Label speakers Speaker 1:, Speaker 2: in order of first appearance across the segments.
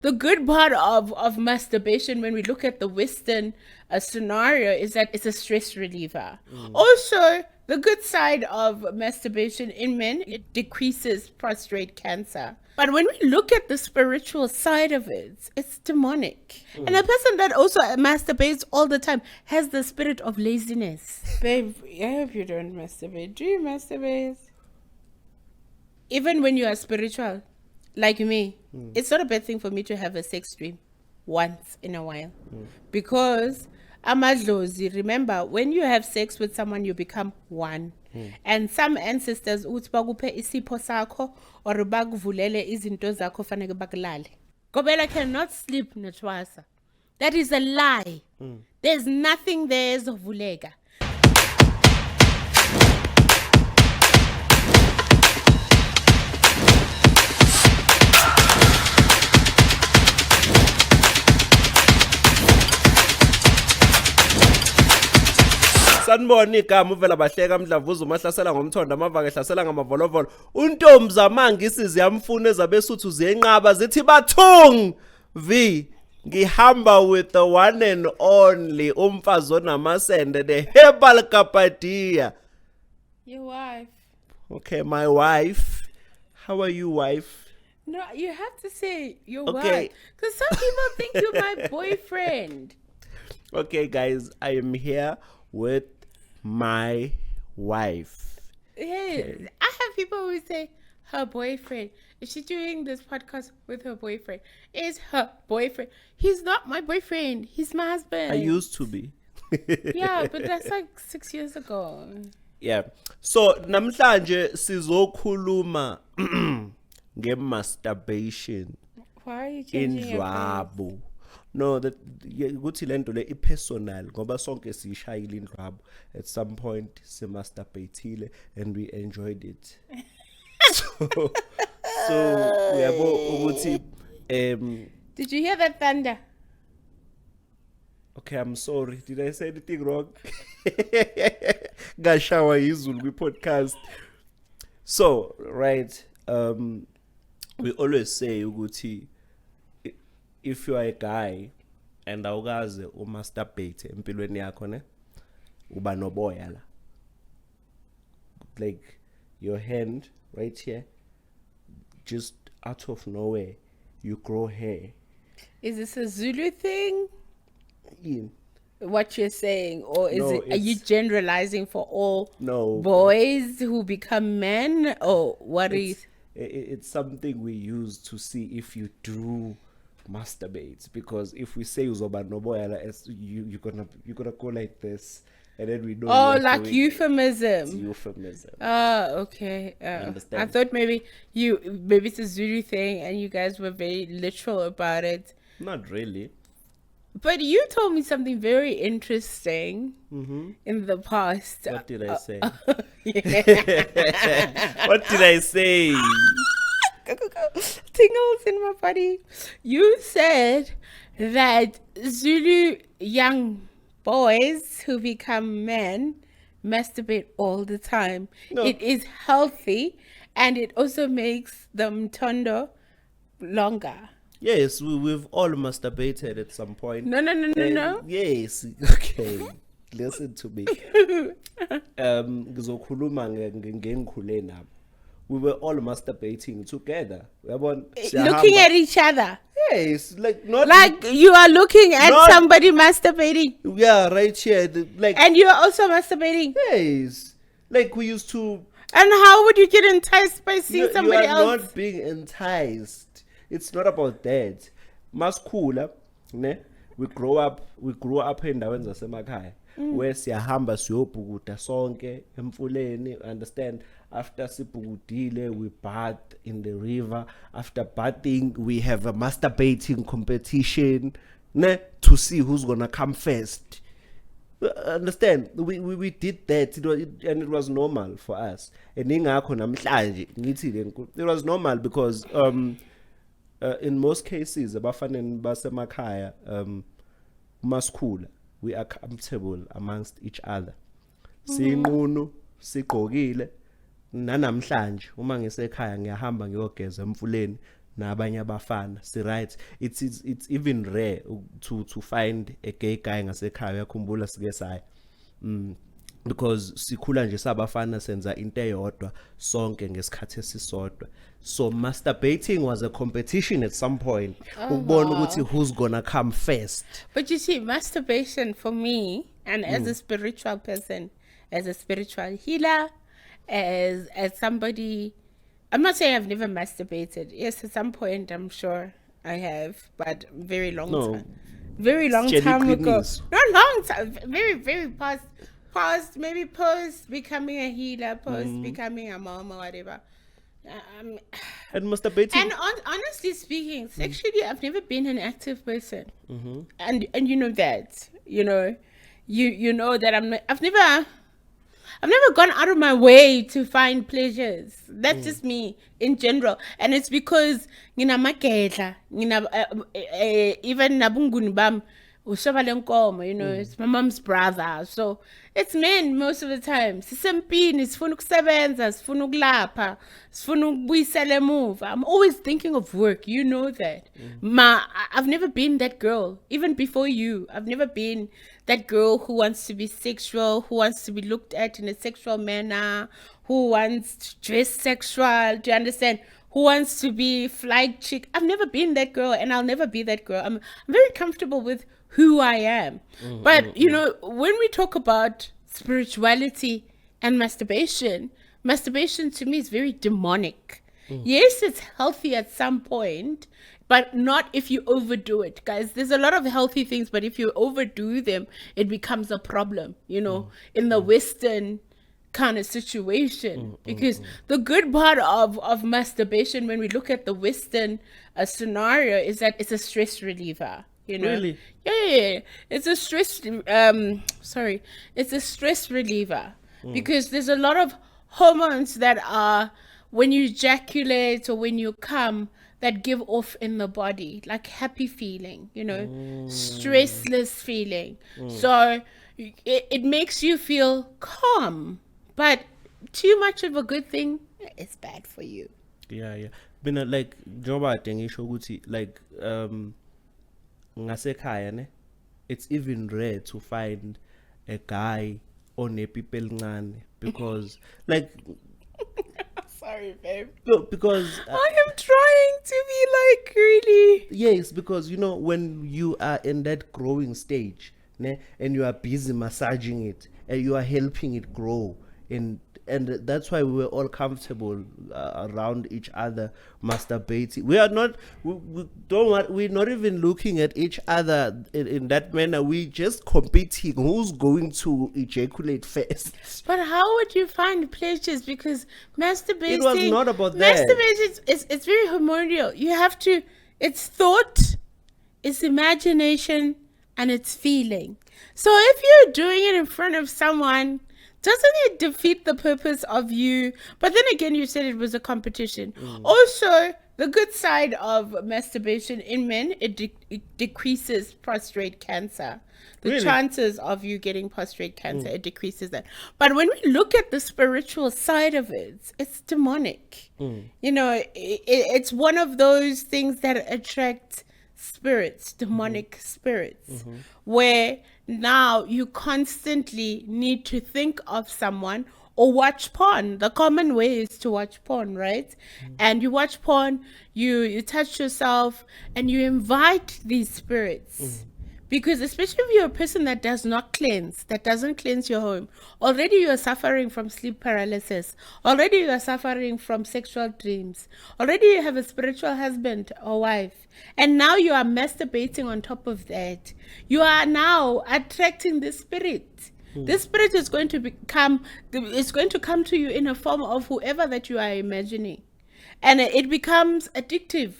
Speaker 1: The good part of masturbation, when we look at the Western scenario, is that it's a stress reliever. Also, the good side of masturbation in men, it decreases prostate cancer. But when we look at the spiritual side of it, it's demonic. And a person that also masturbates all the time has the spirit of laziness. Babe, I hope you don't masturbate. Do you masturbate? Even when you are spiritual, like me, it's not a bad thing for me to have a sex dream once in a while. Because amadlozi, remember, when you have sex with someone, you become one. And some ancestors uthi bakuphe isipho sakho or bakuvulele izinto zakho fanele bakulale. Gobela cannot sleep netwasa. That is a lie. There's nothing there ezovuleka.
Speaker 2: Sanibona igama uvela bahleka mdlavuza umahlasela ngomthondo amavaka ehlasela ngamavolovolo untombi zamangisi ziyamfuna ezabesuthu ziyenqaba zithi bathung v ngihamba with the one and only umfazi onamasende the herbal kapadia.
Speaker 1: Your wife.
Speaker 2: Okay, my wife. How are you, wife?
Speaker 1: No, you have to say your
Speaker 2: Okay.
Speaker 1: wife. Because some people think you're my boyfriend.
Speaker 2: Okay, guys, I am here with my wife.
Speaker 1: Hey, I have people who say her boyfriend. Is she doing this podcast with her boyfriend? Is her boyfriend? He's not my boyfriend. He's my husband.
Speaker 2: I used to be.
Speaker 1: Yeah, but that's like 6 years ago.
Speaker 2: Yeah. So namhlanje sizokhuluma nge-masturbation
Speaker 1: Why are you changing your face?
Speaker 2: indlwabu. No, that ukuthi lento le ipersonal ngoba sonke sishayile indlwabu at some point simasturbatile and we enjoyed it. so uyabo ukuthi
Speaker 1: Did you hear that thunder?
Speaker 2: okay, I'm sorry. Did I say anything wrong? Gashawa izulu kwi-podcast. So, right, we always say ukuthi if you are a guy and awukaze umasturbate empilweni yakho ne uba noboya la, like your hand right here, just out of nowhere you grow hair.
Speaker 1: Is this a Zulu thing?
Speaker 2: In
Speaker 1: What you're saying, or is
Speaker 2: No,
Speaker 1: are you
Speaker 2: it's-
Speaker 1: generalizing for all
Speaker 2: no
Speaker 1: boys who become men, or what is?
Speaker 2: it's something we use to see if you do masturbate, because if we say uzoba noboya la, you're gonna go like this, and then we know
Speaker 1: Oh,
Speaker 2: you're
Speaker 1: like
Speaker 2: doing
Speaker 1: euphemism.
Speaker 2: It's euphemism.
Speaker 1: Okay. I
Speaker 2: understand.
Speaker 1: thought maybe it's a Zulu thing, and you guys were very literal about it.
Speaker 2: Not really.
Speaker 1: But you told me something very interesting in the past.
Speaker 2: What did I say?
Speaker 1: Yeah.
Speaker 2: What did I say?
Speaker 1: Tingles in my body. You said that Zulu young boys who become men masturbate all the time.
Speaker 2: No.
Speaker 1: It is healthy, and it also makes the mtondo longer.
Speaker 2: Yes, we've all masturbated at some point.
Speaker 1: No.
Speaker 2: Yes. Okay. Listen to me. Ngizokhuluma ngengikhule nabo. We were all masturbating together.
Speaker 1: Looking at each other.
Speaker 2: Yes, like not
Speaker 1: Like you are looking at
Speaker 2: Not-
Speaker 1: somebody masturbating,
Speaker 2: yeah, right here. Like
Speaker 1: and you are also masturbating.
Speaker 2: yes, like we used to.
Speaker 1: And how would you get enticed by seeing somebody
Speaker 2: you are
Speaker 1: else?
Speaker 2: not being enticed. It's not about that. Maskula, ne? We grew up endaweni zasemakhaya where siyahamba siyobhukuda sonke emfuleni, understand? After sibhukudile we bath in the river. After bathing we have a masturbating competition, ne? To see who's gonna come first. Understand? We did that. And it was normal for us. And ingakho namhlanje ngithi le nkulu, it was normal because in most cases abafaneni basemakhaya masikhula we are comfortable amongst each other. Sinqunu sigqokile nanamhlanje uma ngisekhaya ngiyahamba ngiyogeza emfuleni nabanye abafana. See, right, it's even rare to find a gay guy ngasekhaya. Uyakhumbula sike saya because sikhula nje sabafana senza into eyodwa sonke ngesikhathi esisodwa. So masturbating was a competition at some point ukubona ukuthi who's gonna come first.
Speaker 1: But you see, masturbation for me, and as a spiritual person, as a spiritual healer, as somebody, I'm not saying I've never masturbated. Yes, at some point I'm sure I have, but very long time. Very long time ago. Not long time. Very, very past, maybe post becoming a healer, post becoming a mom or whatever.
Speaker 2: And masturbating.
Speaker 1: And honestly speaking, sexually, I've never been an active person, and you know that. You know that I've never gone out of my way to find pleasures. That's just me in general, and it's because even nabunguni bam. It's my mom's brother, so it's men most of the time. Sisempini, sifuna ukusebenza, sifuna ukulapha, sifuna ukubuyisela emuva. I'm always thinking of work, you know that. I've never been that girl, even before you. I've never been that girl who wants to be sexual, who wants to be looked at in a sexual manner, who wants to dress sexual, do you understand? Who wants to be fly chick. I've never been that girl, and I'll never be that girl. I'm very comfortable with who I am. But you know, when we talk about spirituality and masturbation to me is very demonic. Yes, it's healthy at some point, but not if you overdo it, guys. There's a lot of healthy things, but if you overdo them, it becomes a problem, you know, in the Western kind of situation. Because the good part of masturbation, when we look at the Western scenario, is that it's a stress reliever. You know?
Speaker 2: Really?
Speaker 1: Yeah. It's a stress it's a stress reliever because there's a lot of hormones that are, when you ejaculate or when you come, that give off in the body, like happy feeling, you know, stressless feeling. So it makes you feel calm, but too much of a good thing is bad for you.
Speaker 2: Yeah. Bina like njoba ngisho ukuthi like ngasekhaya ne, it's even rare to find a guy on a people ngane because like
Speaker 1: sorry babe,
Speaker 2: no, because
Speaker 1: I am trying to be like really,
Speaker 2: yes, because you know when you are in that growing stage ne, and you are busy massaging it and you are helping it grow, and that's why we were all comfortable around each other masturbating. We are not, we're not even looking at each other in that manner. We just competing who's going to ejaculate first.
Speaker 1: But how would you find pleasures? Because masturbating,
Speaker 2: it was not about that.
Speaker 1: Masturbation it's very hormonal. You have to, it's thought, it's imagination, and it's feeling. So if you're doing it in front of someone, doesn't it defeat the purpose of you? But then again, you said it was a competition. Also, the good side of masturbation in men, it decreases prostate cancer. The chances of you getting prostate cancer, it decreases that. But when we look at the spiritual side of it, it's demonic. You know, it's one of those things that attract spirits, demonic spirits, where now you constantly need to think of someone or watch porn. The common way is to watch porn, right? And you watch porn, you touch yourself, and you invite these spirits. Because especially if you're a person that does not cleanse, that doesn't cleanse your home, already you are suffering from sleep paralysis, already you are suffering from sexual dreams, already you have a spiritual husband or wife, and now you are masturbating on top of that. You are now attracting the spirit. This spirit is going to come to you in a form of whoever that you are imagining. And it becomes addictive.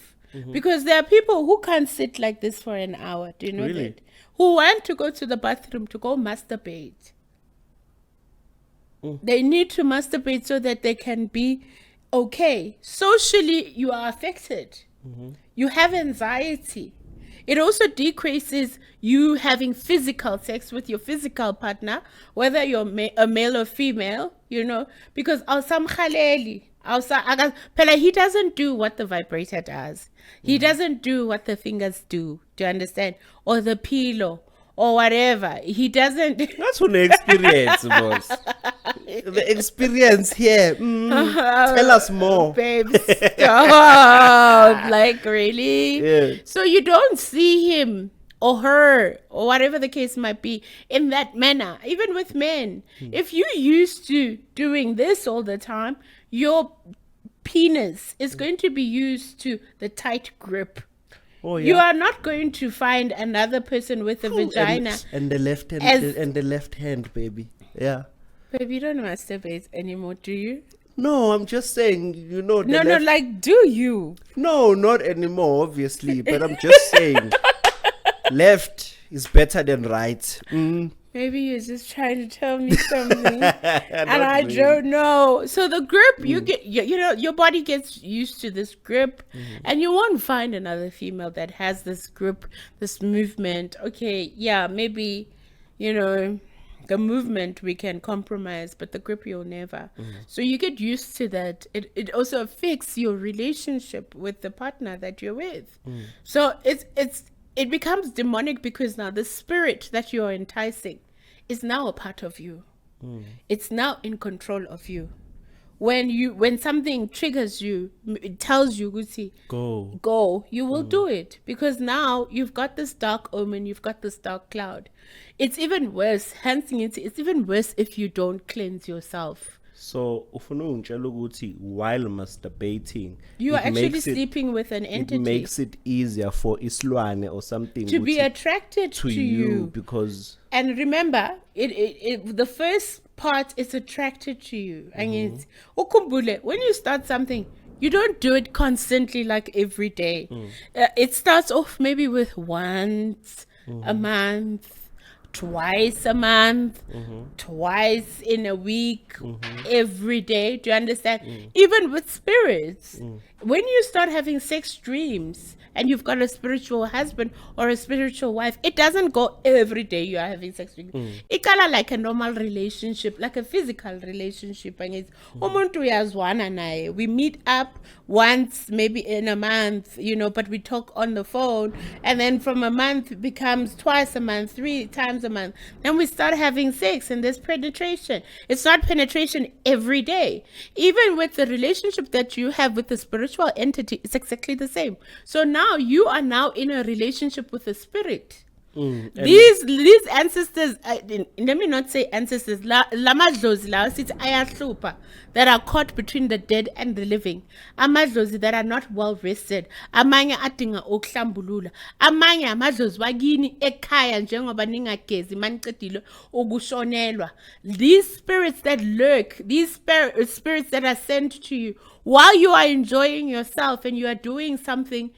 Speaker 1: Because there are people who can't sit like this for an hour. Do you know that? Who want to go to the bathroom to go masturbate. They need to masturbate so that they can be okay. Socially, you are affected. You have anxiety. It also decreases you having physical sex with your physical partner, whether you're a male or female, you know, because awusamkhaleli. Pela, he doesn't do what the vibrator does. He doesn't do what the fingers do. Do you understand? Or the pillow or whatever. He doesn't.
Speaker 2: That's an experience, boss. The experience here. Tell us more.
Speaker 1: Babe, stop. Like, really?
Speaker 2: Yeah.
Speaker 1: So you don't see him or her or whatever the case might be in that manner. Even with men, if you're used to doing this all the time, your penis is going to be used to the tight grip.
Speaker 2: Oh, yeah.
Speaker 1: You are not going to find another person with a vagina.
Speaker 2: And the left hand, and the left hand, baby. Yeah.
Speaker 1: Babe, you don't masturbate anymore, do you?
Speaker 2: No, I'm just saying, you know.
Speaker 1: No, like, do you?
Speaker 2: No, not anymore, obviously. But I'm just saying, left is better than right.
Speaker 1: Maybe you're just trying to tell me something, and I
Speaker 2: really.
Speaker 1: don't know. So the grip, you get, you know, your body gets used to this grip, and you won't find another female that has this grip, this movement. Okay, yeah, maybe, you know, the movement we can compromise, but the grip you'll never. So you get used to that. It also affects your relationship with the partner that you're with. So it becomes demonic because now the spirit that you're enticing is now a part of you. It's now in control of you. When something triggers you, it tells you, Guti, go, you will do it, because now you've got this dark omen, you've got this dark cloud. It's even worse, it's even worse if you don't cleanse yourself.
Speaker 2: So, while masturbating,
Speaker 1: You are actually sleeping with an entity.
Speaker 2: It makes it easier for Iswane or something
Speaker 1: to be attracted to you
Speaker 2: because.
Speaker 1: And remember, the first part is attracted to you. And it's ukumbule. When you start something, you don't do it constantly like every day. It starts off maybe with once a month, twice a month, twice in a week, every day. Do you understand? Even with spirits, when you start having sex dreams and you've got a spiritual husband or a spiritual wife, it doesn't go every day you are having sex dreams. It's kind of like a normal relationship, like a physical relationship. And it's umuntu uyazwana naye. We meet up once, maybe in a month, you know, but we talk on the phone, and then from a month it becomes twice a month, 3 times a month. Then we start having sex, and there's penetration. It's not penetration every day. Even with the relationship that you have with the spiritual entity, it's exactly the same. So now you are now in a relationship with the spirit. These ancestors, let me not say ancestors, lamadlozi lawa sithi ayahlupa, that are caught between the dead and the living. Amadlozi that are not well rested. Amanye adinga ukuhlambulula. Amanye amadlozi wakini ekhaya njengoba ningagezi maniqedile ukushonelwa. These spirits that lurk, these spirits that are sent to you while you are enjoying yourself and you are doing something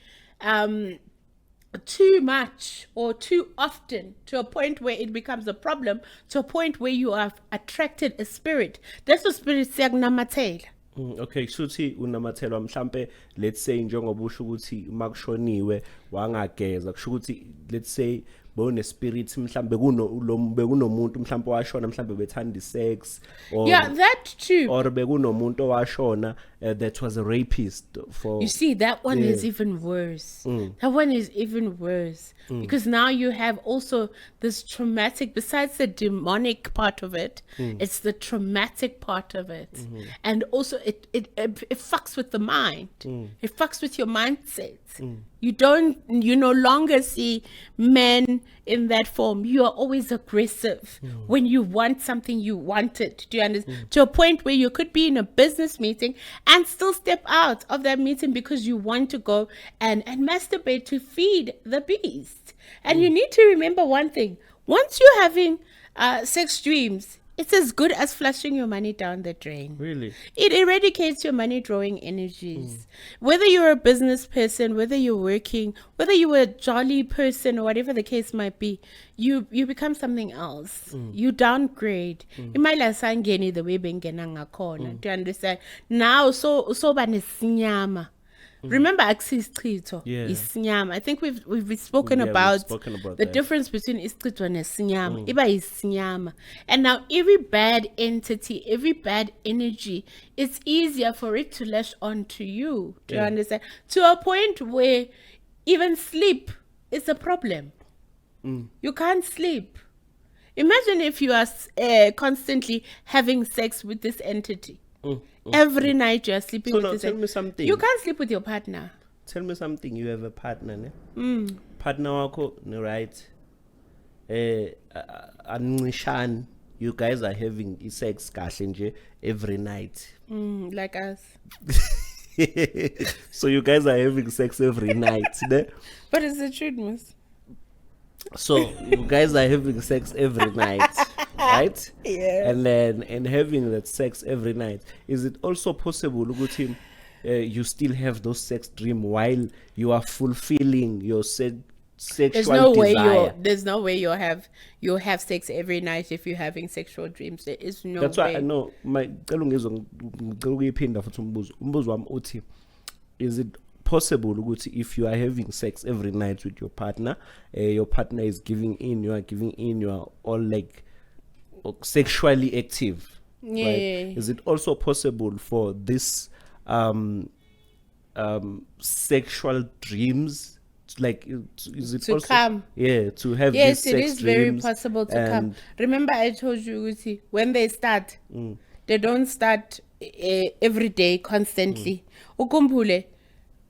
Speaker 1: too much or too often, to a point where it becomes a problem, to a point where you have attracted a spirit. That's what spirit siyakunamathela.
Speaker 2: Okay, kushuthi unamathelwa mhlambe, let's say njengoba usho ukuthi makushoniwe wangageza, kusho ukuthi let's say bone spirit mhlambe bekunomuntu mhlambe washona mhlambe bethanda sex, or
Speaker 1: yeah, that too,
Speaker 2: or bekunomuntu washona that was a rapist. For
Speaker 1: you see, that one is even worse. That one is even worse because now you have also this traumatic, besides the demonic part of it, it's the traumatic part of it. And also it fucks with the mind. It fucks with your mindset. You no longer see men in that form. You are always aggressive when you want something, you want it. Do you understand? To a point where you could be in a business meeting and still step out of that meeting because you want to go and masturbate to feed the beast. And you need to remember one thing. Once you're having sex dreams, it's as good as flushing your money down the drain.
Speaker 2: Really?
Speaker 1: It eradicates your money drawing energies. Whether you're a business person, whether you're working, whether you're a jolly person, or whatever the case might be, you become something else. You downgrade. Imali asangeni the way bengena ngakhona. Do you understand? Now so banesinyama. Remember akusichitho,
Speaker 2: Yeah.
Speaker 1: isinyama. I think we've spoken
Speaker 2: Yeah, we've
Speaker 1: about
Speaker 2: spoken about
Speaker 1: the
Speaker 2: that.
Speaker 1: difference between isichitho and isinyama. Iba isinyama. And now every bad entity, every bad energy, it's easier for it to lash onto you. Do you
Speaker 2: Yeah.
Speaker 1: understand? To a point where even sleep is a problem. You can't sleep. Imagine if you are constantly having sex with this entity. Every night you are sleeping
Speaker 2: So
Speaker 1: with
Speaker 2: now
Speaker 1: this
Speaker 2: tell me something.
Speaker 1: You can't sleep with your partner.
Speaker 2: Tell me something. You have a partner, ne? Partner wako, right? Anishan. You guys are having sex kahle nje every night.
Speaker 1: Like us.
Speaker 2: So you guys are having sex every night, ne?
Speaker 1: But it's the truth, miss.
Speaker 2: So you guys are having sex every night, right?
Speaker 1: Yeah.
Speaker 2: And having that sex every night. Is it also possible, ukuthi, you still have those sex dream while you are fulfilling your sexual desire?
Speaker 1: There's no way you'll have sex every night if you're having sexual dreams. There is no
Speaker 2: That's
Speaker 1: way.
Speaker 2: why I know ngicela ukuyiphinda futhi umbuzo wami uthi, is it possible ukuthi if you are having sex every night with your partner is giving in, you are giving in, you are all like sexually active,
Speaker 1: Yeah.
Speaker 2: right? Is it also possible for this sexual dreams, like, is it
Speaker 1: To
Speaker 2: also
Speaker 1: come?
Speaker 2: to have
Speaker 1: Yes,
Speaker 2: these
Speaker 1: it
Speaker 2: sex
Speaker 1: is very
Speaker 2: dreams
Speaker 1: possible to come.
Speaker 2: and-
Speaker 1: Remember, I told you, Uti, when they start, they don't start every day constantly. Ukumbule,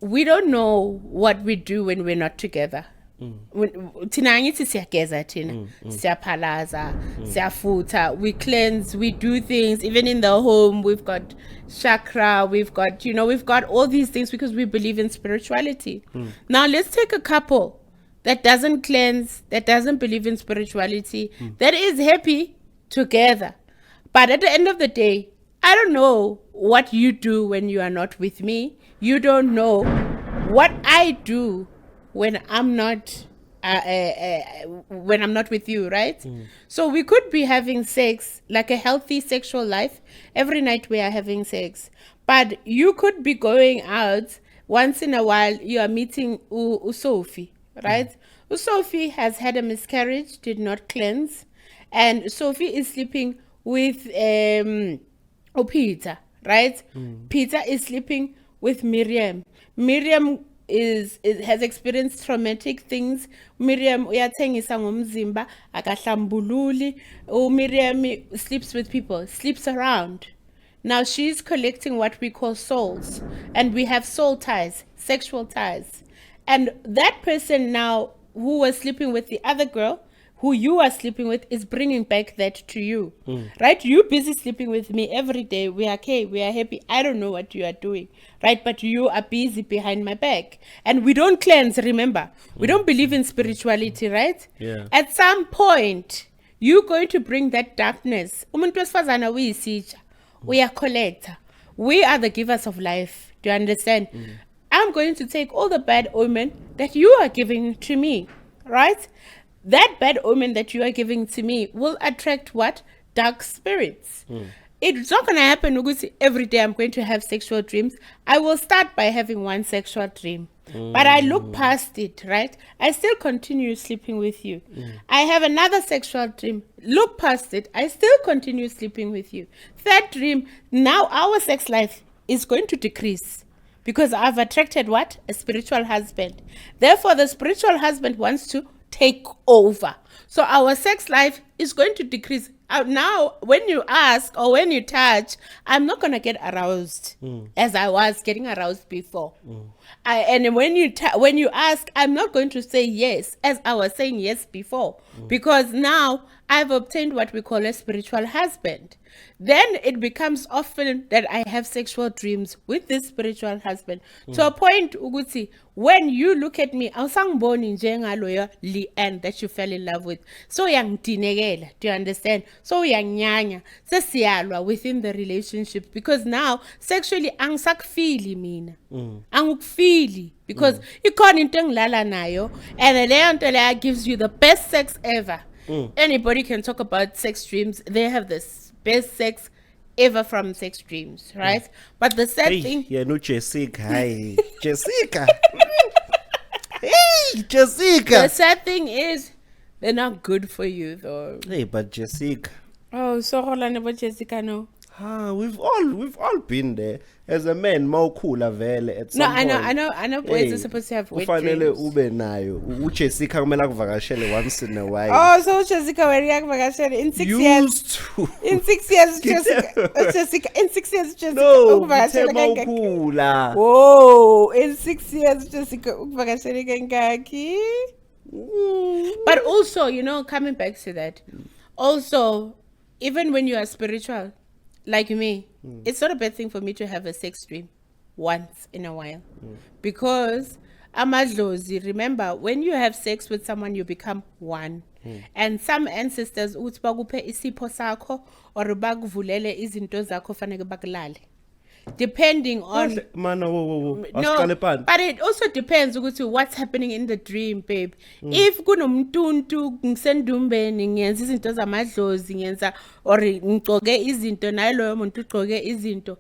Speaker 1: we don't know what we do when we're not together. Thina angithi siyageza thina, siyaphalaza, siyafutha, we cleanse, we do things. Even in the home, we've got chakra, we've got all these things because we believe in spirituality. Now let's take a couple that doesn't cleanse, that doesn't believe in spirituality, that is happy together. But at the end of the day, I don't know what you do when you are not with me. You don't know what I do when I'm not with you, right? So we could be having sex, like a healthy sexual life. Every night we are having sex. But you could be going out once in a while. You are meeting Sophie, right? Sophie has had a miscarriage, did not cleanse, and Sophie is sleeping with Peter, right? Peter is sleeping with Miriam. Miriam has experienced traumatic things. Miriam uyathengisa ngomzimba akahlambululi. Miriam sleeps with people, sleeps around. Now she's collecting what we call souls, and we have soul ties, sexual ties. And that person now who was sleeping with the other girl, who you are sleeping with, is bringing back that to you, right? You busy sleeping with me every day. We are okay, we are happy. I don't know what you are doing, right? But you are busy behind my back. And we don't cleanse, remember. We don't believe in spirituality, right?
Speaker 2: Yeah.
Speaker 1: At some point, you're going to bring that darkness. Umuntu wesifazana uyisitsha, we are collector. We are the givers of life. Do you understand? I'm going to take all the bad omen that you are giving to me, right? That bad omen that you are giving to me will attract what? Dark spirits. It's not going to happen every day I'm going to have sexual dreams. I will start by having one sexual dream. But I look past it, right? I still continue sleeping with you. I have another sexual dream. Look past it. I still continue sleeping with you. Third dream, now our sex life is going to decrease. Because I've attracted what? A spiritual husband. Therefore, the spiritual husband wants to take over. So our sex life is going to decrease. Now, when you ask or when you touch, I'm not going to get aroused as I was getting aroused before. And when you ask, I'm not going to say yes as I was saying yes before. Because now I've obtained what we call a spiritual husband. Then it becomes often that I have sexual dreams with this spiritual husband. To a point, Uguti, when you look at me, awusangiboni njengaloyo Leanne that you fell in love with. So uyangidinekela, do you understand? So uyanyanya, sesiyalwa within the relationship, because now sexually angisakufili mina. Angikufili because ikhona into engilala nayo, and leyo nto leyo gives you the best sex ever. Anybody can talk about sex dreams. They have this best sex ever from sex dreams, right? But the sad
Speaker 2: Hey,
Speaker 1: thing,
Speaker 2: yeah, no Jessica. Hey, Jessica. Hey, Jessica.
Speaker 1: the sad thing is, they're not good for you, though.
Speaker 2: Hey, but Jessica.
Speaker 1: Oh, so hold on about Jessica, no.
Speaker 2: We've all been there. As a man, mawukhula vele at
Speaker 1: No,
Speaker 2: some point.
Speaker 1: I know. Boys are supposed to have wet
Speaker 2: Ufanele
Speaker 1: dreams.
Speaker 2: ube nayo. UJessica kumele akuvakashele once in a while.
Speaker 1: Oh, so Jessica, where you in 6 years?
Speaker 2: Used to.
Speaker 1: In 6 years, Jessica. In 6 years, Jessica.
Speaker 2: No,
Speaker 1: ukuvakashela
Speaker 2: ngithe
Speaker 1: kangaki?
Speaker 2: mawukhula.
Speaker 1: Whoa, in 6 years, Jessica. ukuvakashela kangaki? But also, coming back to that, also, even when you are spiritual, like me, it's not a bad thing for me to have a sex dream once in a while. Because amadlozi, remember, when you have sex with someone, you become one. And some ancestors uthi bakuphe isipho sakho or bakuvulele izinto zakho fanele bakulale. Depending on
Speaker 2: whoa.
Speaker 1: no, but it also depends ukuthi what's happening in the dream, babe. If kunomntuntu ngisendumbeni ngiyenza izinto zamadlozi ngiyenza or ngigcoke izinto naye loyo muntu ugcoke izinto.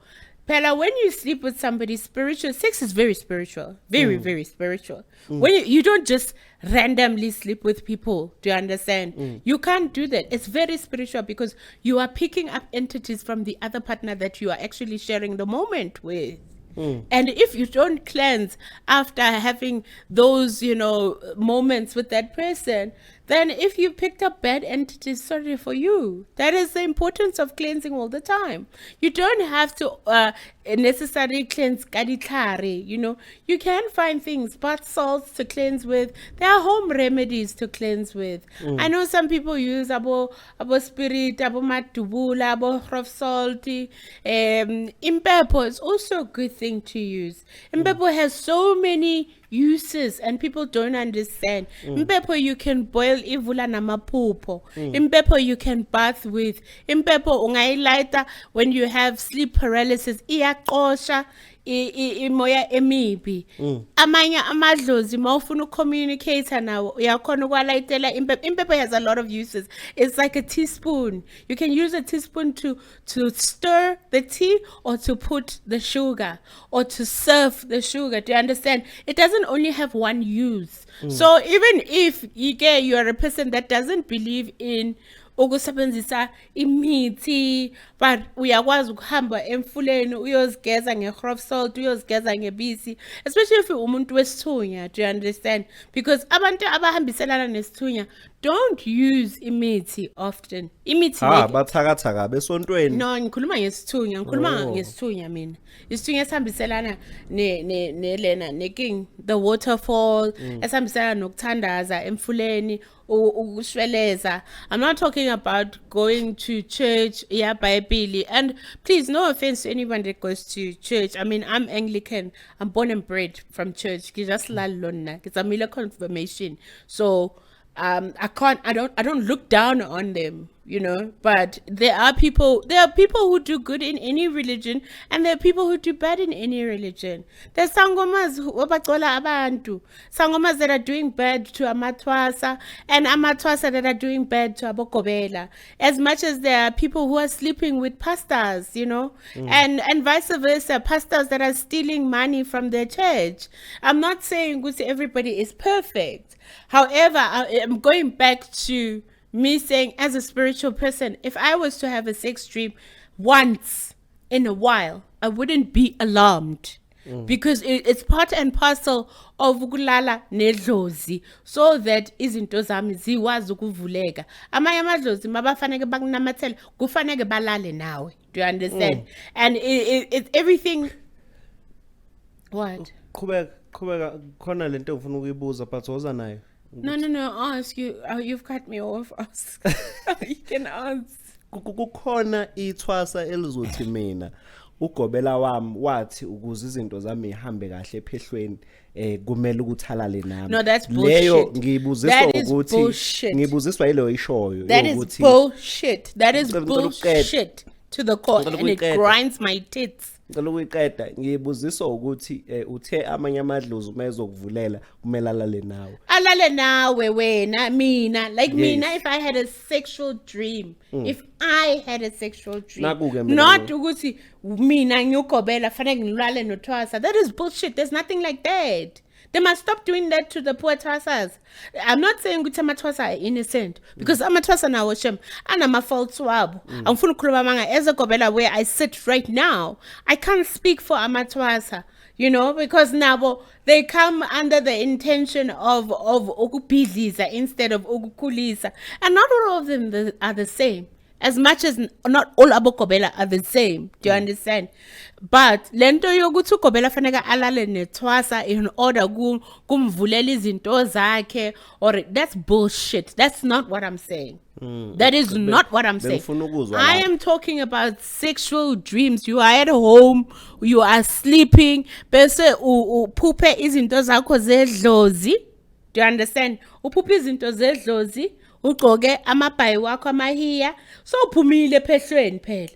Speaker 1: Phela when you sleep with somebody spiritual, sex is very spiritual, very spiritual. When you don't just randomly sleep with people, do you understand? You can't do that. It's very spiritual because you are picking up entities from the other partner that you are actually sharing the moment with. And if you don't cleanse after having those, moments with that person, then if you picked up bad entities, sorry for you. That is the importance of cleansing all the time. You don't have to necessarily cleanse kadiklari, You can find things, bath salts to cleanse with. There are home remedies to cleanse with. I know some people use abo spirit, abo matubula, abo hrof salty. Impepo is also a good thing to use. Impepo has so many uses and people don't understand. Impepo you can boil ivula namapupo. Impepo you can bath with. Impepo ungayilaita when you have sleep paralysis. Iyaqosha imoya emibi. Amanye amadlozi mawufuna ucommunicate nawo uyakhona ukwalayitela impepo. Impepo has a lot of uses. It's like a teaspoon. You can use a teaspoon to stir the tea or to put the sugar or to serve the sugar. Do you understand? It doesn't only have one use. So even if you are a person that doesn't believe in ukusebenzisa imithi, but uyakwazi ukuhamba emfuleni uyozigeza nge-hrof salt, uyozigeza ngebisi, especially if umuntu wesithunya. Do you understand? Because abantu abahambiselana nesithunya don't use imithi often. Imithi
Speaker 2: bathakathaka besontweni.
Speaker 1: No, ngikhuluma ngesithunya mina. Isithunya esihambiselana nelena neking the waterfall, esihambiselana nokuthandaza emfuleni, ukushweleza. I'm not talking about going to church, Bible. And please, no offense to anyone that goes to church. I mean, I'm Anglican. I'm born and bred from church. Just it's a Miller confirmation. So I don't look down on them, but there are people who do good in any religion and there are people who do bad in any religion. There's sangomas that are doing bad to amatwasa and amatwasa that are doing bad to abokobela, as much as there are people who are sleeping with pastors, and vice versa, pastors that are stealing money from their church. I'm not saying everybody is perfect. However, I'm going back to me saying, as a spiritual person, if I was to have a sex dream once in a while, I wouldn't be alarmed. Because it's part and parcel of ukulala nedlozi, so that izinto zami ziwazi ukuvuleka. Amanye amadlozi mabafanele bakunamathele kufanele balale nawe. Do you understand? And it's everything. What?
Speaker 2: Qhubeka khona lento ngifuna ukuyibuza but woza nayo.
Speaker 1: No, ask you. You've cut me off. Ask. You can ask.
Speaker 2: Kukhona ithwasa elizothi mina ugobela wami wathi ukuze izinto zami ihambe kahle ephehlweni kumele ukuthalale nami.
Speaker 1: No, that's bullshit.
Speaker 2: Leyo ngibuziswa ukuthi ngibuziswa yileyo ishoyo.
Speaker 1: That is bullshit. That is bullshit to the core and it grinds my tits.
Speaker 2: ngicela ukuyiqeda ngiyibuzisa ukuthi uthe amanye amadlozi uma ezokuvulela kumele alale nawe
Speaker 1: alale nawe wena mina like
Speaker 2: Yes.
Speaker 1: mina if I had a sexual dream if I had a sexual dream
Speaker 2: Naku-ke mina
Speaker 1: not ukuthi mina ngiyugobela fanele ngilale noThwasa that is bullshit there's nothing like that. They must stop doing that to the poor Thwasas. I'm not saying ukuthi amaThwasa are innocent because amaThwasa nawo shem anama-faults wabo. Angifuni ukukhuluma manga as a gobela where I sit right now. I can't speak for amaThwasa, you know, because nabo they come under the intention of ukubhidliza instead of ukukhulisa. And not all of them are the same. As much as not all abogobela are the same, do you understand? But lento yokuthi ugobela faneka alale neThwasa in order kumvulela izinto zakhe or that's bullshit. That's not what I'm saying. That is not what I'm saying. I am talking about sexual dreams. You are at home, you are sleeping, bese uphuphe izinto zakho zedlozi. Do you understand? Uphuphe izinto zedlozi. Ugqoke amabhayi wakho amahiya so uphumile ephehlweni phela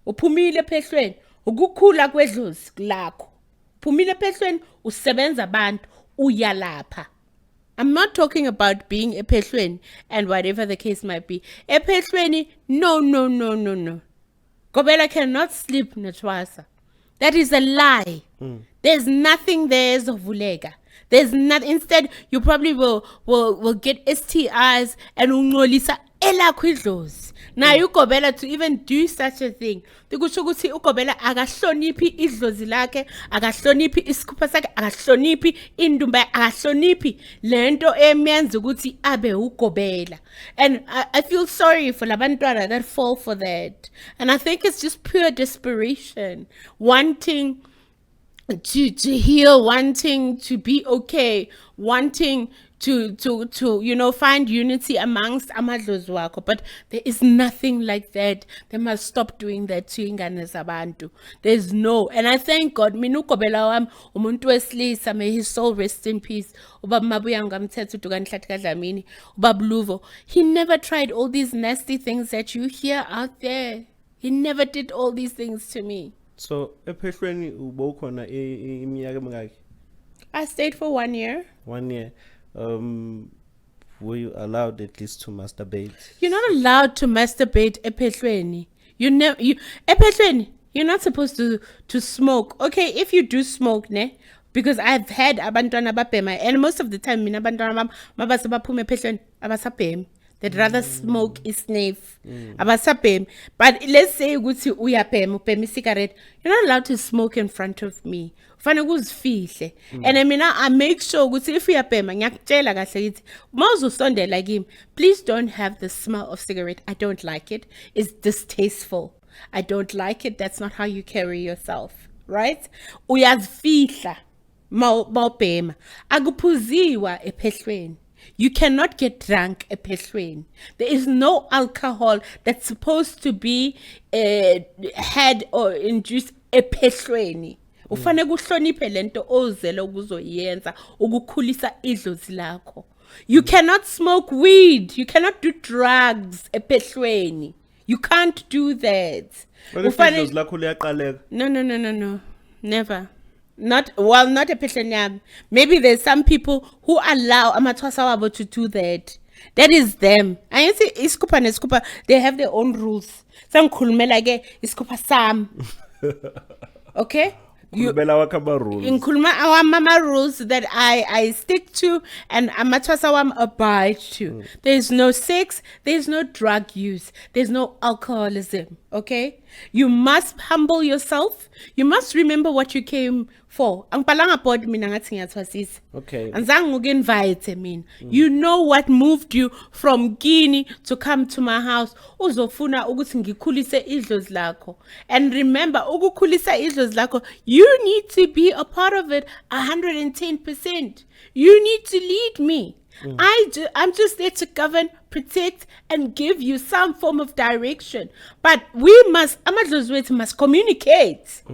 Speaker 1: uphumile ephehlweni ukukhula kwedlozi lakho uphumile ephehlweni usebenza abantu uyalapha. I'm not talking about being ephehlweni and whatever the case might be. Ephehlweni no Gobela cannot sleep noThwasa. That is a lie. There's nothing there ezovuleka. There's not. Instead, you probably will get STIs and ungcolisa elakho idlozi. Now you gobela to even do such a thing. Because ukuthi ugobela akahloniphi idlozi lakhe, akahloniphi isikhupha sakhe, akahloniphi indumba, akahloniphi lento emenza ukuthi abe ugobela. And I feel sorry for labantwana that fall for that. And I think it's just pure desperation, wanting to heal, wanting to be okay, wanting to you know find unity amongst amadlozi wakho, but there is nothing like that. They must stop doing that to ingane zabantu. There's no, and I thank God mina ugobela wami umuntu wesilisa, may his soul rest in peace, ubaba Mabuya ngamthetho uDukanhlathi kaDlamini, ubaba Luvo, he never tried all these nasty things that you hear out there. He never did all these things to me.
Speaker 2: So ephehlweni ubokhona iminyaka emingaki?
Speaker 1: I stayed for 1 year.
Speaker 2: 1 year. Were you allowed at least to masturbate?
Speaker 1: You're not allowed to masturbate ephehlweni. Ephehlweni, you're not supposed to smoke. Okay, if you do smoke, ne? Because I've had abantwana babhema, and most of the time mina abantwana mabase baphume ephehlweni abasabhemi. They'd rather smoke sniff. Abasabhemi. But let's say ukuthi uyabhema ubhema cigarette, you're not allowed to smoke in front of me. Ufane ukuzifihle. And I make sure ukuthi if uyabhema ngiyakutshela kahle ukuthi mawuzosondela kimi, please don't have the smell of cigarette. I don't like it. It's distasteful. I don't like it. That's not how you carry yourself, right? Uyazifihla mawubhema. Akuphuziwa ephehlweni. You cannot get drunk ephehlweni. There is no alcohol that's supposed to be had or induced ephehlweni. Ufane kuhloniphe lento ozela ukuzoyenza ukukhulisa idlozi lakho. You cannot smoke weed. You cannot do drugs ephehlweni. You can't do that.
Speaker 2: Idlozi lakho liyaqaleka?
Speaker 1: No. Never. Not ephehlweni yami. Maybe there's some people who allow amaThwasa wabo to do that. That is them. I say iskupha neskupha, they have their own rules. Sangikhulumela ke iskupha sam. Okay? Ngikhuluma our mama rules that I stick to and amaThwasa wami abide to. There's no sex, there's no drug use, there's no alcoholism, okay? You must humble yourself. You must remember what you came for. Angipalanga board mina ngathi ngiyathwasisa.
Speaker 2: Okay.
Speaker 1: Anzange uku-invite mina. You know what moved you from Guinea to come to my house. Uzofuna ukuthi ngikhulise idlozi lakho. And remember, ukukhulisa idlozi lakho, you need to be a part of it 110%. You need to lead me. I'm just there to govern, protect, and give you some form of direction. But amadlozi wethu must communicate.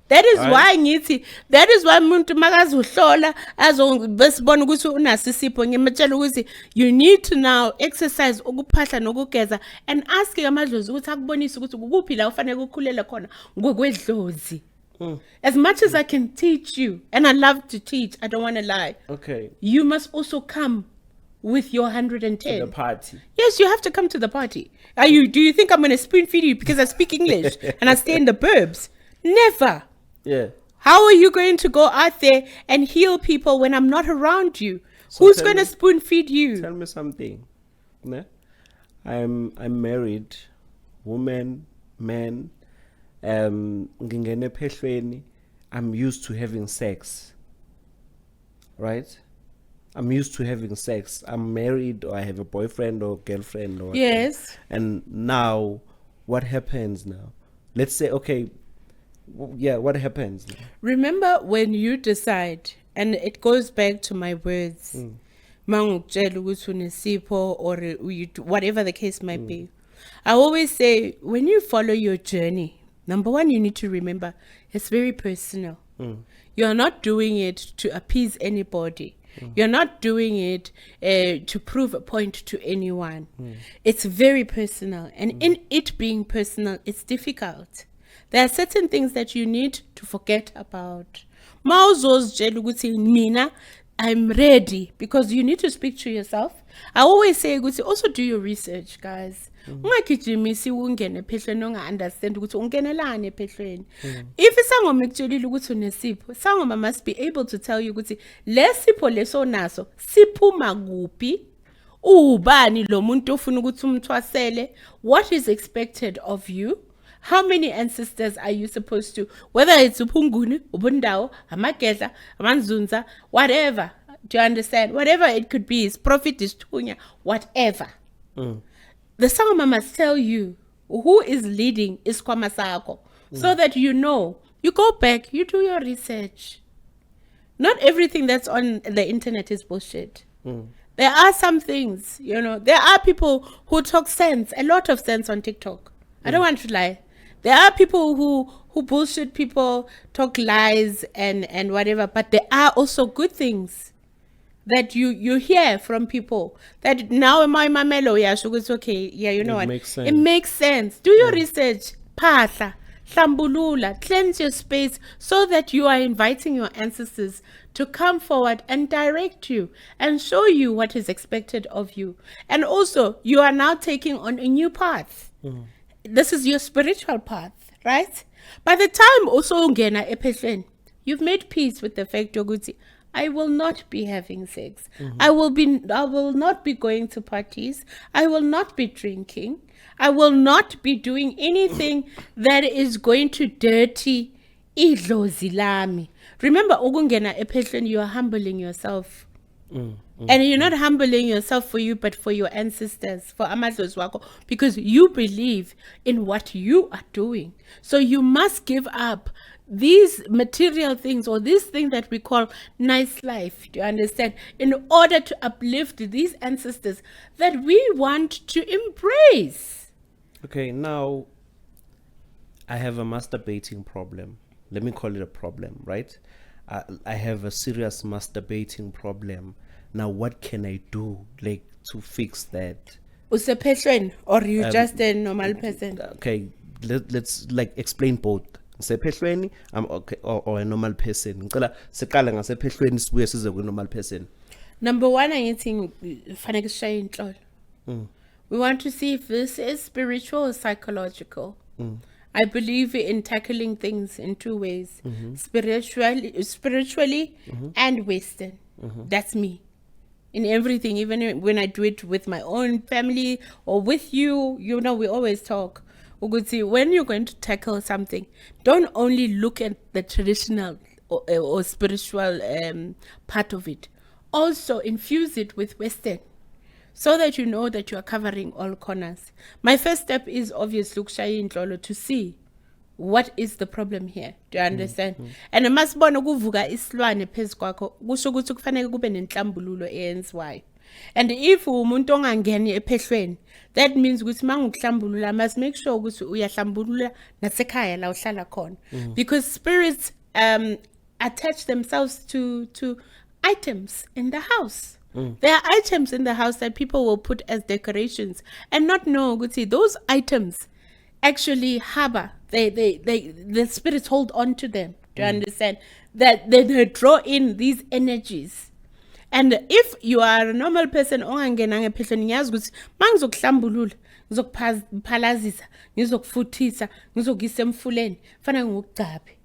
Speaker 1: That is why ngithi, that is why umuntu makazuhlola azobesibona ukuthi unaso isipho ngimatshela ukuthi you need to now exercise ukuphahla nokugeza and ask amadlozi ukuthi akubonise ukuthi ukuphi la ufanele ukukhulela khona ngokwedlozi. As much as I can teach you, and I love to teach, I don't want to lie.
Speaker 2: Okay.
Speaker 1: You must also come with your
Speaker 2: To
Speaker 1: 110.
Speaker 2: the party.
Speaker 1: Yes, you have to come to the party. Do you think I'm going to spoon feed you because I speak English and I stay in the burbs? Never.
Speaker 2: Yeah.
Speaker 1: How are you going to go out there and heal people when I'm not around you?
Speaker 2: So
Speaker 1: Who's
Speaker 2: tell
Speaker 1: going to
Speaker 2: me-
Speaker 1: spoon feed you?
Speaker 2: Tell me something. Ne? I'm married, woman, man. Ngingene phehlweni, I'm used to having sex. Right? I'm used to having sex. I'm married or I have a boyfriend or girlfriend or whatever.
Speaker 1: Yes.
Speaker 2: And now what happens now? Let's say okay, yeah, what happens now?
Speaker 1: Remember when you decide, and it goes back to my words, mangukutshela ukuthi unesipho or whatever the case might be. I always say, when you follow your journey, number one, you need to remember it's very personal. You're not doing it to appease anybody. You're not doing it to prove a point to anyone. It's very personal. And in it being personal, it's difficult. There are certain things that you need to forget about. Mina, I'm ready, because you need to speak to yourself. I always say, also do your research, guys. Ungagijimisi ungene ephehlweni unga-understand ukuthi ungenelani ephehlweni. If isangoma ikutshelile ukuthi unesipho, isangoma must be able to tell you ukuthi lesipho leso naso siphuma kuphi, ubani lo muntu ofuna ukuthi umthwasele, what is expected of you. How many ancestors are you supposed to, whether it's Upunguni, Ubundawo, Amagedla, Amanzunza, whatever, do you understand? Whatever it could be, is Prophet, is Tunya, whatever. The Sangoma must tell you who is leading is Kwamasako, so that you know. You go back, you do your research. Not everything that's on the internet is bullshit. There are some things, there are people who talk sense, a lot of sense on TikTok. I don't want to lie. There are people who bullshit people, talk lies and whatever, but there are also good things that you hear from people that now my mamelo, yeah, it's okay. Yeah, you know what?
Speaker 2: Makes sense.
Speaker 1: It makes sense. Do your research. Phahla, hlambulula, cleanse your space so that you are inviting your ancestors to come forward and direct you and show you what is expected of you. And also, you are now taking on a new path. This is your spiritual path, right? By the time also ungena ephehlweni, you've made peace with the fact yokuthi I will not be having sex. I will not be going to parties. I will not be drinking. I will not be doing anything that is going to dirty idlozi lami. Remember, ukungena ephehlweni, you are humbling yourself. And you're not humbling yourself for you, but for your ancestors, for amadlozi wako, because you believe in what you are doing. So you must give up these material things, or this thing that we call nice life, do you understand, in order to uplift these ancestors that we want to embrace.
Speaker 2: Okay, now I have a masturbating problem. Let me call it a problem, right? I have a serious masturbating problem. Now, what can I do, like, to fix that?
Speaker 1: Usephehlweni, or you just a normal person?
Speaker 2: Okay, let's like explain both. Sephehlweni, I'm okay, or a normal person. Ngicela siqale ngasephehlweni sibuye size ku normal person.
Speaker 1: Number one, I think fanele sishaye inhlolo. We want to see if this is spiritual or psychological. I believe in tackling things in two ways, spiritually and Western. That's me. In everything, even when I do it with my own family or with you, we always talk. Uguti, when you're going to tackle something, don't only look at the traditional or spiritual part of it. Also infuse it with Western, so that you know that you are covering all corners. My first step is obviously to see what is the problem here. Do you understand? And I must bona kuvuka isilwane phezu kwakho kusho ukuthi kufanele kube nenhlambululo eyenziwayo. And if umuntu ongangeni ephehlweni, that means ukuthi mangukuhlambulula, I must make sure ukuthi uyahlambulula nasekhaya la uhlala khona, because spirits attach themselves to items in the house. There are items in the house that people will put as decorations and not know ukuthi those items actually harbor the spirits hold on to them. Do you understand? That they draw in these energies. And if you are a normal person ongangena ngephehlweni ngiyazi ukuthi mangizokuhlambulula ngizokuphalazisa ngizokufuthisa ngizokuyisa emfuleni fanele ngokugcabe.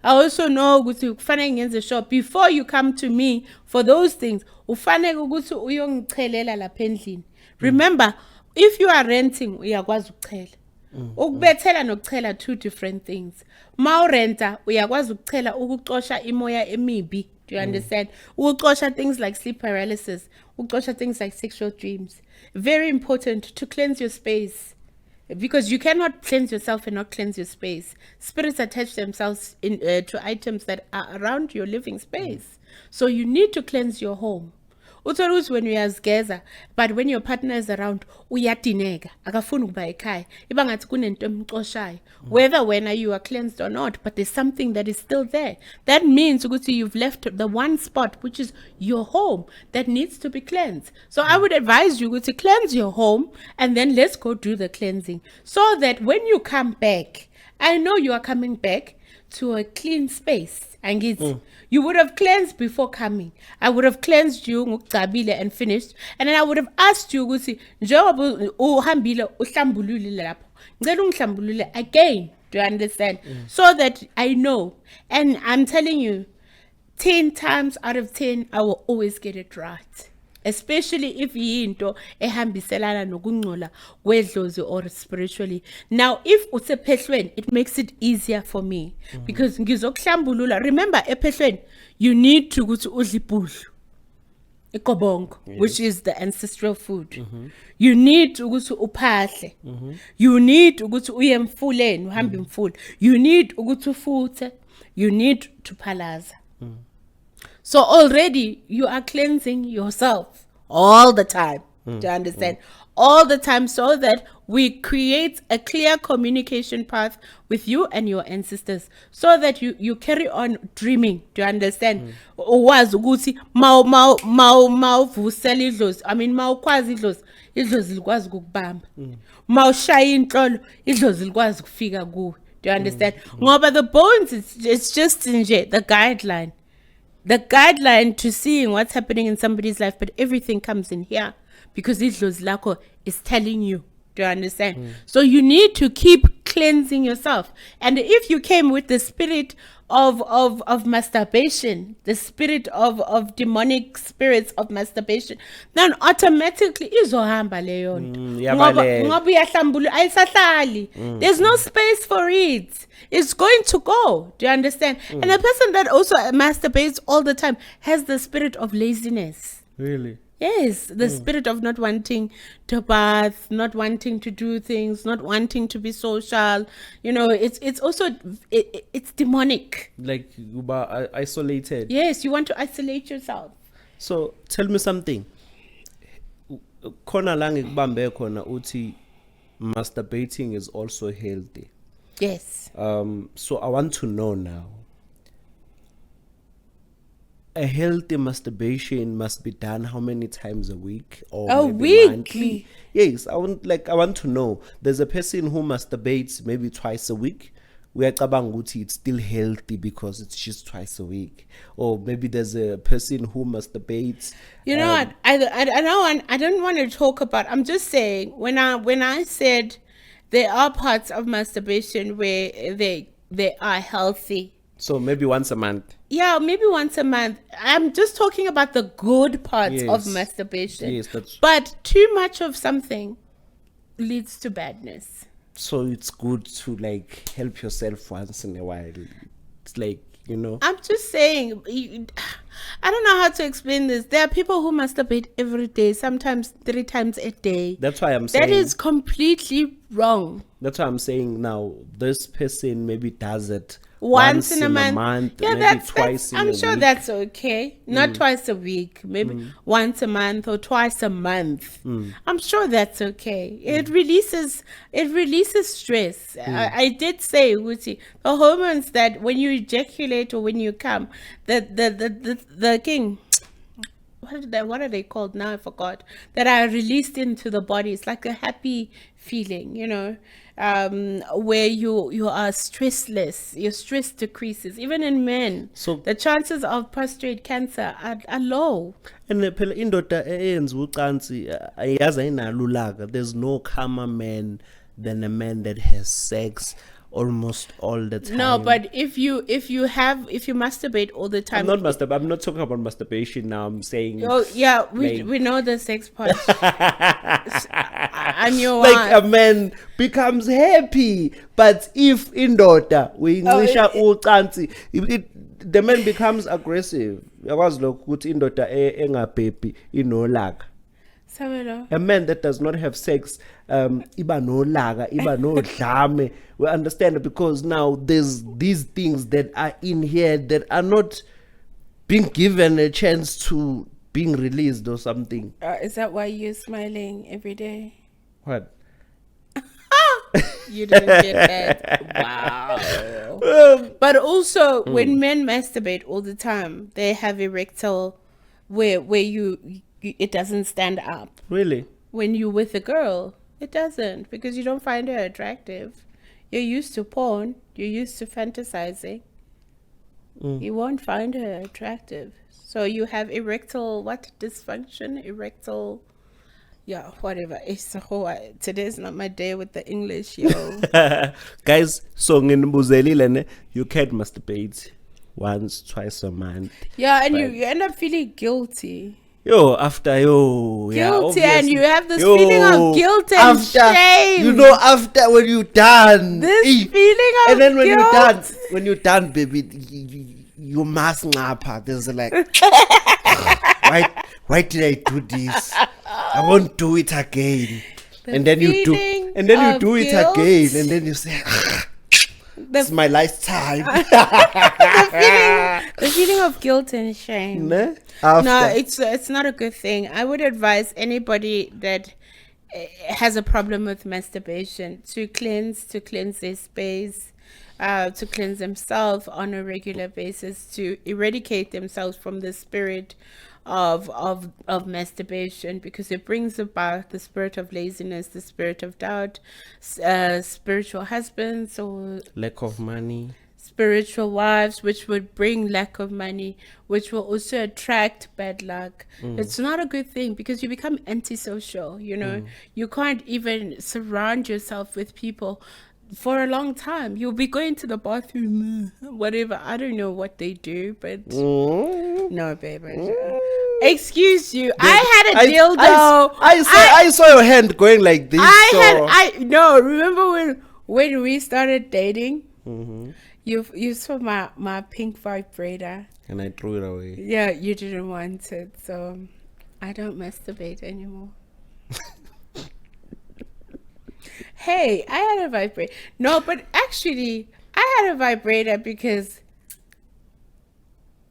Speaker 1: I also know ukuthi kufanele ngenze sure before you come to me for those things ufanele ukuthi uyongichelela lapha endlini. Remember, if you are renting uyakwazi ukuchela. Ukubethela nokuchela two different things. Ma urenta uyakwazi ukuchela ukuxosha imoya emibi. Do you understand? Ukuxosha things like sleep paralysis, ukuxosha things like sexual dreams. Very important to cleanse your space. Because you cannot cleanse yourself and not cleanse your space. Spirits attach themselves to items that are around your living space. So you need to cleanse your home. Utholuthi when uyazigeza, but when your partner is around, uyadineka, akafuni ukuba ekhaya. Iba ngathi kunento emxoshayo. Whether when you are cleansed or not, but there's something that is still there. That means ukuthi you've left the one spot, which is your home, that needs to be cleansed. So I would advise you to cleanse your home, and then let's go do the cleansing. So that when you come back, I know you are coming back to a clean space. And you would have cleansed before coming. I would have cleansed you ngukugcabile and finished, and then I would have asked you ukuthi njengoba uhambile uhlambulule lapho ngicela ungihlambulule again. Do you understand? So that I know, and I'm telling you 10 times out of 10 I will always get it right. Especially if yinto ehambiselana nokungcola kwedlozi or spiritually. Now if usephehlweni, it makes it easier for me because ngizokuhlambulula. Remember ephehlweni you need to go to udla ibhudlu ikobongo, which is the ancestral food. You need ukuthi uphahle. You need ukuthi uye emfuleni uhambe emfula. You need ukuthi ufuthe. You need to phalaza. So already you are cleansing yourself all the time. Do you understand? All the time, so that we create a clear communication path with you and your ancestors, so that you carry on dreaming. Do you understand? Uwazi ukuthi mawuvusela idlozi, I mean mawukwazi idlozi likwazi ukubamba. Mawushaya inhlolo idlozi likwazi ukufika kuwe. Do you understand? Ngoba the bones, it's just nje the guideline. The guideline to seeing what's happening in somebody's life, but everything comes in here because idlozi lakho is telling you. Do you understand? So you need to keep cleansing yourself. And if you came with the spirit of masturbation, the spirit of demonic spirits of masturbation, then automatically izohamba leyo nto. Ngoba uyahlambulula ayisahlali. There's no space for it. It's going to go. Do you understand? And a person that also masturbates all the time has the spirit of laziness.
Speaker 2: Really?
Speaker 1: Yes, the spirit of not wanting to bath, not wanting to do things, not wanting to be social. You know, it's also it's demonic.
Speaker 2: Like you are isolated.
Speaker 1: Yes, you want to isolate yourself.
Speaker 2: So tell me something. Khona la ngikubambe khona uthi masturbating is also healthy.
Speaker 1: Yes.
Speaker 2: So I want to know now. A healthy masturbation must be done how many times a week or maybe monthly? Yes, I want to know. There's a person who masturbates maybe twice a week. Uyacabanga ukuthi it's still healthy because it's just twice a week. Or maybe there's a person who masturbates.
Speaker 1: You know what? I don't want to talk about. I'm just saying when I said there are parts of masturbation where they are healthy.
Speaker 2: So maybe once a month.
Speaker 1: Yeah, maybe once a month. I'm just talking about the good parts of masturbation.
Speaker 2: Yes,
Speaker 1: but too much of something leads to badness.
Speaker 2: So it's good to like help yourself once in a while. It's like, you know.
Speaker 1: I'm just saying, I don't know how to explain this. There are people who masturbate every day, sometimes 3 times a day.
Speaker 2: That's why I'm saying.
Speaker 1: That is completely wrong.
Speaker 2: That's why I'm saying now, this person maybe does it
Speaker 1: once in a month. Yeah,
Speaker 2: maybe twice in a week.
Speaker 1: I'm sure that's okay. Not twice a week, maybe once a month or twice a month. I'm sure that's okay. It releases stress. I did say, Wuti, the hormones that when you ejaculate or when you come, the king, what are they called now? I forgot. That are released into the body. It's like a happy feeling, where you are stressless. Your stress decreases. Even in men,
Speaker 2: So
Speaker 1: the chances of prostate cancer are low.
Speaker 2: and phela indoda eyenza ucansi ayazi ayinalo ulaka. There's no calmer man than a man that has sex almost all the time.
Speaker 1: No, but if you masturbate all the time,
Speaker 2: I'm not talking about masturbation now. I'm saying
Speaker 1: oh yeah,
Speaker 2: like-
Speaker 1: we know the sex part. I'm your
Speaker 2: like
Speaker 1: wife.
Speaker 2: a man becomes happy, but if indoda uyincisha ucansi, the man becomes aggressive. Yakwazi lokho ukuthi indoda engabhebhi inolaka.
Speaker 1: Sabelo.
Speaker 2: A man that does not have sex, iba no laga, iba no dlame. We understand it because now there's these things that are in here that are not being given a chance to being released or something.
Speaker 1: Is that why you're smiling every day?
Speaker 2: What?
Speaker 1: You didn't get that. Wow. But also, when men masturbate all the time, they have erectile where it doesn't stand up.
Speaker 2: Really?
Speaker 1: When you're with a girl, it doesn't, because you don't find her attractive. You're used to porn. You're used to fantasizing. You won't find her attractive. So you have erectile dysfunction? Erectile, yeah, whatever. It's a whole. Today's not my day with the English, yo.
Speaker 2: Guys, so nginibuzeli ne, you can't masturbate once, twice a month.
Speaker 1: Yeah, and you end up feeling guilty.
Speaker 2: After
Speaker 1: Guilty, and
Speaker 2: obviously.
Speaker 1: you have this feeling of guilt and shame.
Speaker 2: You know, after when you done
Speaker 1: This feeling of
Speaker 2: and then when
Speaker 1: guilt.
Speaker 2: you're done, baby, you must ngapha. There's like, why did I do this? I won't do it again. And then you do it
Speaker 1: guilt.
Speaker 2: again, and then you say, it's my lifetime.
Speaker 1: The feeling of guilt and shame.
Speaker 2: Ne?
Speaker 1: No, it's not a good thing. I would advise anybody that has a problem with masturbation to cleanse their space, to cleanse themselves on a regular basis, to eradicate themselves from the spirit of masturbation, because it brings about the spirit of laziness, the spirit of doubt, spiritual husbands or
Speaker 2: Lack of money.
Speaker 1: spiritual wives, which would bring lack of money, which will also attract bad luck. It's not a good thing, because you become antisocial. You can't even surround yourself with people for a long time. You'll be going to the bathroom, whatever. I don't know what they do, but no, baby. Excuse you. I had a dildo.
Speaker 2: I saw your hand going like this.
Speaker 1: Remember when we started dating? You saw my pink vibrator.
Speaker 2: And I threw it away.
Speaker 1: Yeah, you didn't want it, so I don't masturbate anymore. Hey, I had a vibrator. No, but actually, I had a vibrator because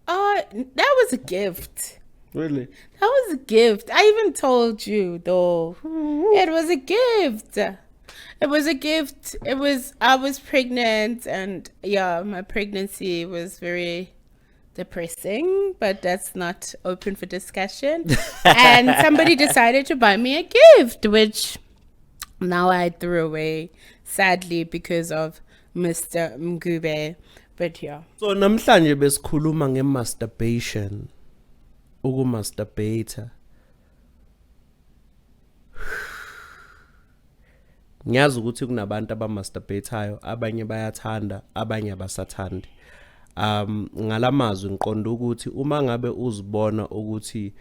Speaker 1: that was a gift.
Speaker 2: Really?
Speaker 1: That was a gift. I even told you, though. It was a gift. It was a gift. I was pregnant, and yeah, my pregnancy was very depressing, but that's not open for discussion. And somebody decided to buy me a gift, which now I threw away, sadly, because of Mr. Mgube. But yeah.
Speaker 2: So namhlanje besikhuluma nge-masturbation. Ukumasturbata. Ngiyazi ukuthi kunabantu abamasturbatayo, abanye bayathanda, abanye abasathandi. Ngalamazwi ngiqonda ukuthi uma ngabe uzibona ukuthi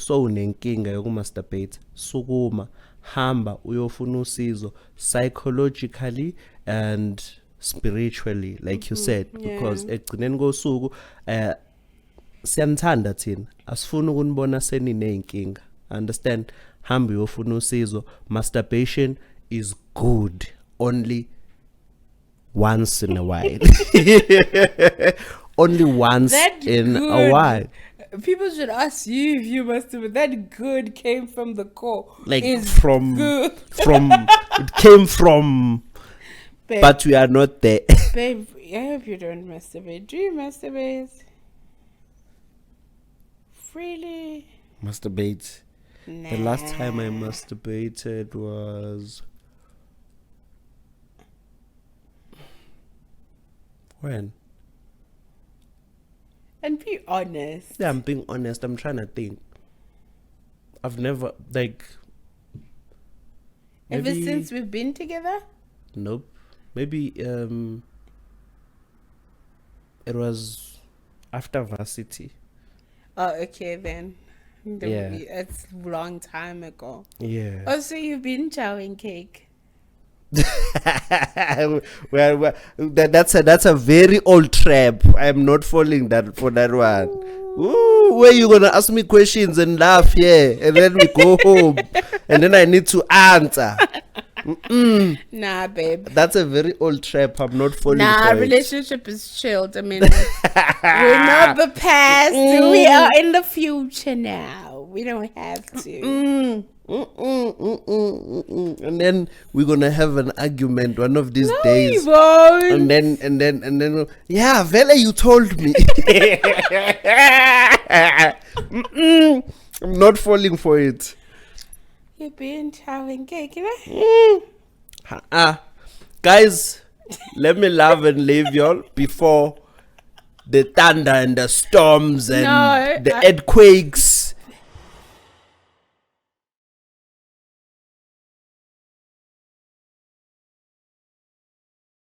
Speaker 2: unenkinga yokumasturbate, sukuma, hamba uyofuna usizo psychologically and spiritually, like you said, because ekugcineni kosuku siyanthanda thina, asifuni ukunibona senineyinkinga. Understand? Hamba uyofuna usizo. Masturbation is good only once in a while. Only once in a while.
Speaker 1: People should ask you if you masturbate. That good came from the core.
Speaker 2: Like
Speaker 1: it's
Speaker 2: from
Speaker 1: good.
Speaker 2: it came from,
Speaker 1: Babe,
Speaker 2: but we are not there.
Speaker 1: babe, I hope you don't masturbate. Do you masturbate? Really?
Speaker 2: Masturbate.
Speaker 1: Nah.
Speaker 2: The last time I masturbated was when?
Speaker 1: And be honest.
Speaker 2: Yeah, I'm being honest. I'm trying to think. I've never like.
Speaker 1: Ever
Speaker 2: Maybe,
Speaker 1: since we've been together?
Speaker 2: nope. Maybe it was after varsity.
Speaker 1: Oh, okay then.
Speaker 2: Yeah.
Speaker 1: It's a long time ago.
Speaker 2: Yeah.
Speaker 1: Oh, so you've been chowing cake.
Speaker 2: well, that's a very old trap. I'm not falling that for that one. Ooh, where you gonna ask me questions and laugh, yeah, and then we go home, and then I need to answer.
Speaker 1: Nah, babe.
Speaker 2: That's a very old trap. I'm not falling
Speaker 1: Nah,
Speaker 2: for it.
Speaker 1: relationship is chilled. I mean, we're not the past. We are in the future now. We don't have to.
Speaker 2: And then we're gonna have an argument one of these
Speaker 1: No,
Speaker 2: days.
Speaker 1: you won't.
Speaker 2: And then, yeah, Vela, you told me. I'm not falling for it.
Speaker 1: You've been chowing cake, you know?
Speaker 2: Guys, let me love and leave y'all before the thunder and the storms and
Speaker 1: No,
Speaker 2: the earthquakes